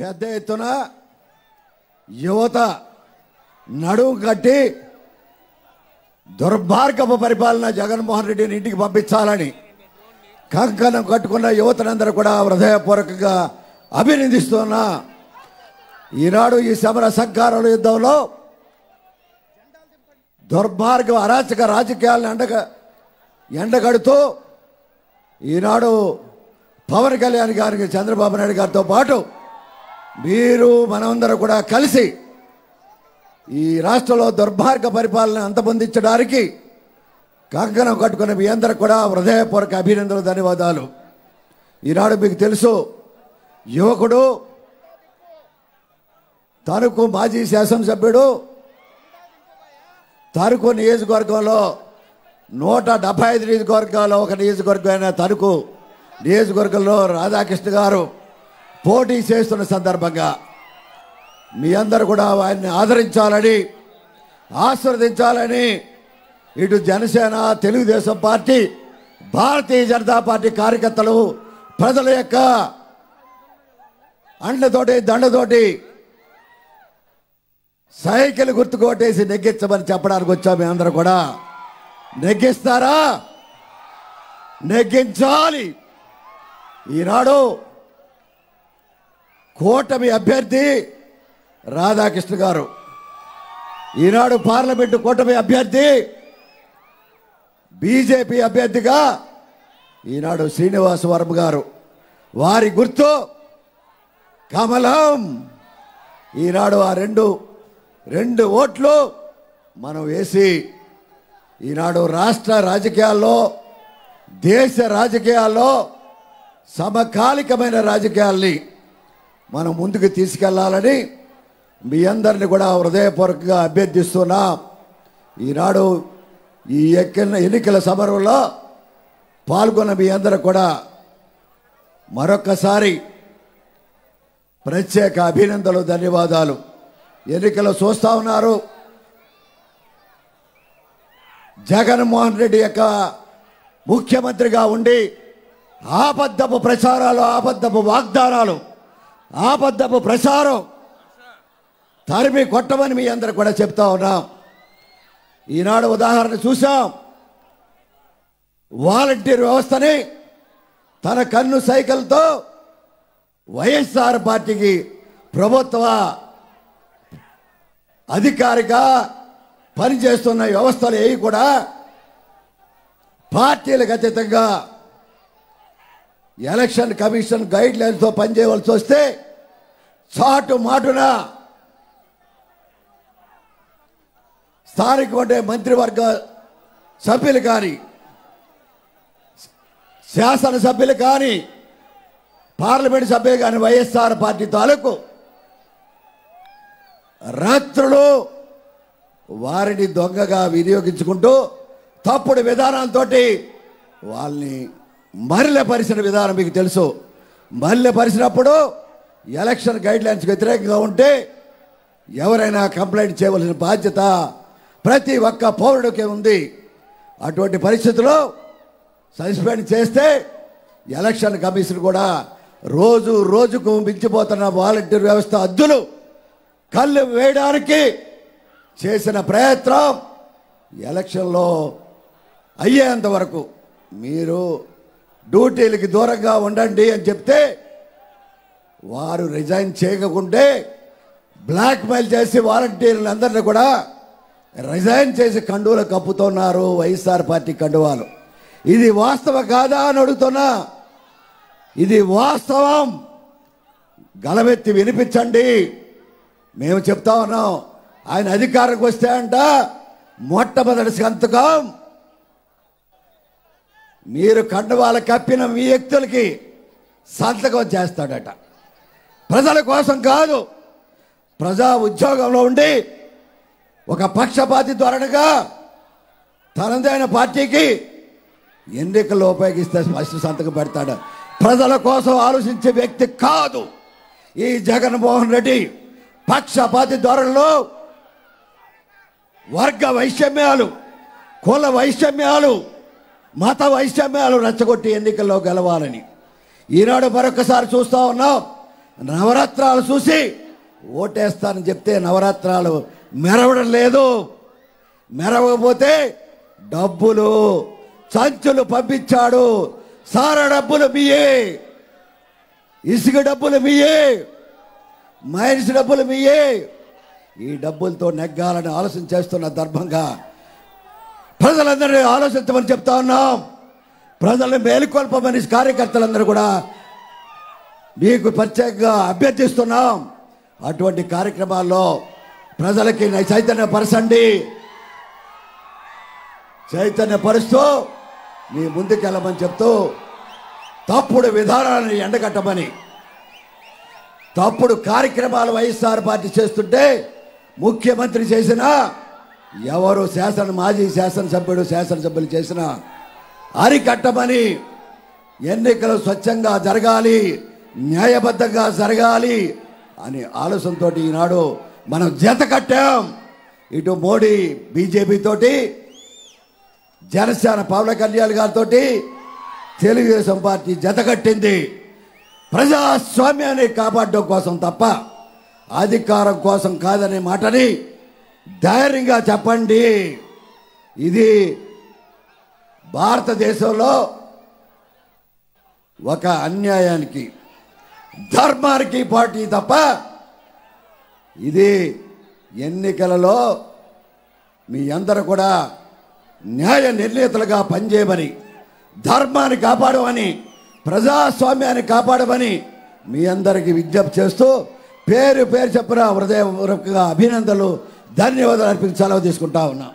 పెద్ద ఎత్తున యువత నడుము కట్టి దుర్మార్గపు పరిపాలన జగన్మోహన్ రెడ్డిని ఇంటికి పంపించాలని కంకణం కట్టుకున్న యువతనందరూ కూడా హృదయపూర్వకంగా అభినందిస్తున్నా. ఈనాడు ఈ సమర సంకారాల యుద్ధంలో దుర్మార్గ అరాచక రాజకీయాలను ఎండగడుతూ ఈనాడు పవన్ కళ్యాణ్ గారికి చంద్రబాబు నాయుడు గారితో పాటు మీరు మనమందరూ కూడా కలిసి ఈ రాష్ట్రంలో దుర్మార్గ పరిపాలన అంతమొందించడానికి కంకణం కట్టుకున్న మీ అందరూ కూడా హృదయపూర్వక అభినందనలు, ధన్యవాదాలు. ఈనాడు మీకు తెలుసు, యువకుడు తణుకు మాజీ శాసనసభ్యుడు తణుకు నియోజకవర్గంలో 175 నియోజకవర్గాల్లో ఒక నియోజకవర్గమైన తణుకు నియోజకవర్గంలో రాధాకృష్ణ గారు పోటీ చేస్తున్న సందర్భంగా మీ అందరూ కూడా ఆయన్ని ఆదరించాలని, ఆశీర్వదించాలని ఇటు జనసేన, తెలుగుదేశం పార్టీ, భారతీయ జనతా పార్టీ కార్యకర్తలు ప్రజల యొక్క అండతోటి దండతోటి సైకిల్ గుర్తు కొట్టేసి నెగ్గించమని చెప్పడానికి వచ్చాం. మీ అందరూ కూడా నెగ్గిస్తారా? నెగ్గించాలి. ఈనాడు కూటమి అభ్యర్థి రాధాకృష్ణ గారు, ఈనాడు పార్లమెంటు కూటమి అభ్యర్థి, బీజేపీ అభ్యర్థిగా ఈనాడు శ్రీనివాస్ వర్మ గారు, వారి గుర్తు కమలం. ఈనాడు ఆ రెండు ఓట్లు మనం వేసి ఈనాడు రాష్ట్ర రాజకీయాల్లో, దేశ రాజకీయాల్లో సమకాలికమైన రాజకీయాల్ని మనం ముందుకు తీసుకెళ్లాలని మీ అందరిని కూడా హృదయపూర్వకంగా అభ్యర్థిస్తున్నా. ఈనాడు ఈ ఎన్నికల సమరంలో పాల్గొన్న మీ అందరూ కూడా మరొక్కసారి ప్రత్యేక అభినందనలు, ధన్యవాదాలు. ఎన్నికలు చూస్తా ఉన్నారు. జగన్మోహన్ రెడ్డి యొక్క ముఖ్యమంత్రిగా ఉండి ఆబద్ధపు ప్రచారాలు, ఆబద్ధపు వాగ్దానాలు, ఆబద్ధపు ప్రచారం తరిమి కొట్టమని మీ అందరూ కూడా చెప్తా ఉన్నాం. ఈనాడు ఉదాహరణ చూసాం. వాలంటీర్ వ్యవస్థని తన కన్ను సైకిల్తో వైఎస్ఆర్ పార్టీకి ప్రభుత్వ అధికారిగా పనిచేస్తున్న వ్యవస్థలు ఏవి కూడా పార్టీలకు అతీతంగా ఎలక్షన్ కమిషన్ గైడ్ లైన్స్తో పనిచేయవలసి వస్తే చాటు మాటున స్థానిక ఉండే మంత్రివర్గ సభ్యులు కానీ, శాసనసభ్యులు కానీ, పార్లమెంట్ సభ్యులు కానీ వైఎస్ఆర్ పార్టీ తాలూకు రాత్రులు వారిని దొంగగా వినియోగించుకుంటూ తప్పుడు విధానాలతో వాళ్ళని మరలపరిచిన విధానం మీకు తెలుసు. మరలపరిచినప్పుడు ఎలక్షన్ గైడ్ లైన్స్ వ్యతిరేకంగా ఉంటే ఎవరైనా కంప్లైంట్ చేయవలసిన బాధ్యత ప్రతి ఒక్క పౌరుడికి ఉంది. అటువంటి పరిస్థితుల్లో సస్పెండ్ చేస్తే ఎలక్షన్ కమిషన్ కూడా రోజుకు మించిపోతున్న వాలంటీర్ వ్యవస్థ అద్దులు కళ్ళు వేయడానికి చేసిన ప్రయత్నం ఎలక్షన్లో అయ్యేంత వరకు మీరు డ్యూటీలకి దూరంగా ఉండండి అని చెప్తే వారు రిజైన్ చేయకుంటే బ్లాక్మెయిల్ చేసి వాలంటీర్లందరినీ కూడా రిజైన్ చేసి కండువలు కప్పుతున్నారు వైఎస్ఆర్ పార్టీ కండువాలు. ఇది వాస్తవం కాదా అని అడుగుతున్నా. ఇది వాస్తవం. గలమెత్తి వినిపించండి. మేము చెప్తా ఉన్నాం. ఆయన అధికారంకి వస్తే అంట మొట్టమొదటి సంతకం మీరు కండువాల కప్పిన మీ వ్యక్తులకి సంతకం చేస్తాడట. ప్రజల కోసం కాదు, ప్రజా ఉద్యోగంలో ఉండి ఒక పక్షపాతి ధోరణిగా తనదైన పార్టీకి ఎన్నికల్లో ఉపయోగిస్తే ఫస్ట్ సంతకం పెడతాడు. ప్రజల కోసం ఆలోచించే వ్యక్తి కాదు ఈ జగన్మోహన్ రెడ్డి. పక్షపాతి ధోరణిలో వర్గ వైషమ్యాలు, కుల వైషమ్యాలు, మత వైషమ్యాలు రెచ్చగొట్టి ఎన్నికల్లో గెలవాలని ఈనాడు మరొకసారి చూస్తా ఉన్నాం. నవరత్నాలు చూసి ఓటేస్తానని చెప్తే నవరత్నాలు మెరవడం లేదు. మెరవకపోతే డబ్బులు సంచులు పంపించాడు. సారా డబ్బులు మీయే, ఇసుక డబ్బులు మీయే, మైన్స్ డబ్బులు మీయే. ఈ డబ్బులతో నెగ్గాలని ఆలోచన చేస్తున్న దర్భంగా ప్రజలందరినీ ఆలోచించమని చెప్తా ఉన్నాం. ప్రజల్ని మేలుకొల్పమని కార్యకర్తలందరూ కూడా మీకు ప్రత్యేకంగా అభ్యర్థిస్తున్నాం. అటువంటి కార్యక్రమాల్లో ప్రజలకి చైతన్యపరచండి. చైతన్యపరుస్తూ మీ ముందుకెళ్ళమని చెప్తూ తప్పుడు విధానాలను ఎండగట్టమని, తప్పుడు కార్యక్రమాలు వైఎస్ఆర్ పార్టీ చేస్తుంటే ముఖ్యమంత్రి చేసిన ఎవరు మాజీ శాసనసభ్యులు చేసిన అరికట్టమని, ఎన్నికలు స్వచ్ఛంగా జరగాలి, న్యాయబద్ధంగా జరగాలి అని ఆలోచనతో ఈనాడు మనం జత కట్టాం. ఇటు మోడీ బీజేపీ తోటి, జనసేన పవన్ కళ్యాణ్ గారితో తెలుగుదేశం పార్టీ జత కట్టింది. ప్రజాస్వామ్యాన్ని కాపాడడం కోసం తప్ప అధికారం కోసం కాదనే మాటని ధైర్యంగా చెప్పండి. ఇది భారతదేశంలో ఒక అన్యాయానికి, ధర్మానికి పార్టీ తప్ప ఇది ఎన్నికలలో మీ అందరూ కూడా న్యాయ నిర్ణేతలుగా పనిచేయమని, ధర్మాన్ని కాపాడమని, ప్రజాస్వామ్యాన్ని కాపాడమని మీ అందరికీ విజ్ఞప్తి చేస్తూ పేరు పేరు చెప్పిన హృదయపూర్వకంగా అభినందనలు, ధన్యవాదాలు అర్పించి సెలవు తీసుకుంటా ఉన్నాం.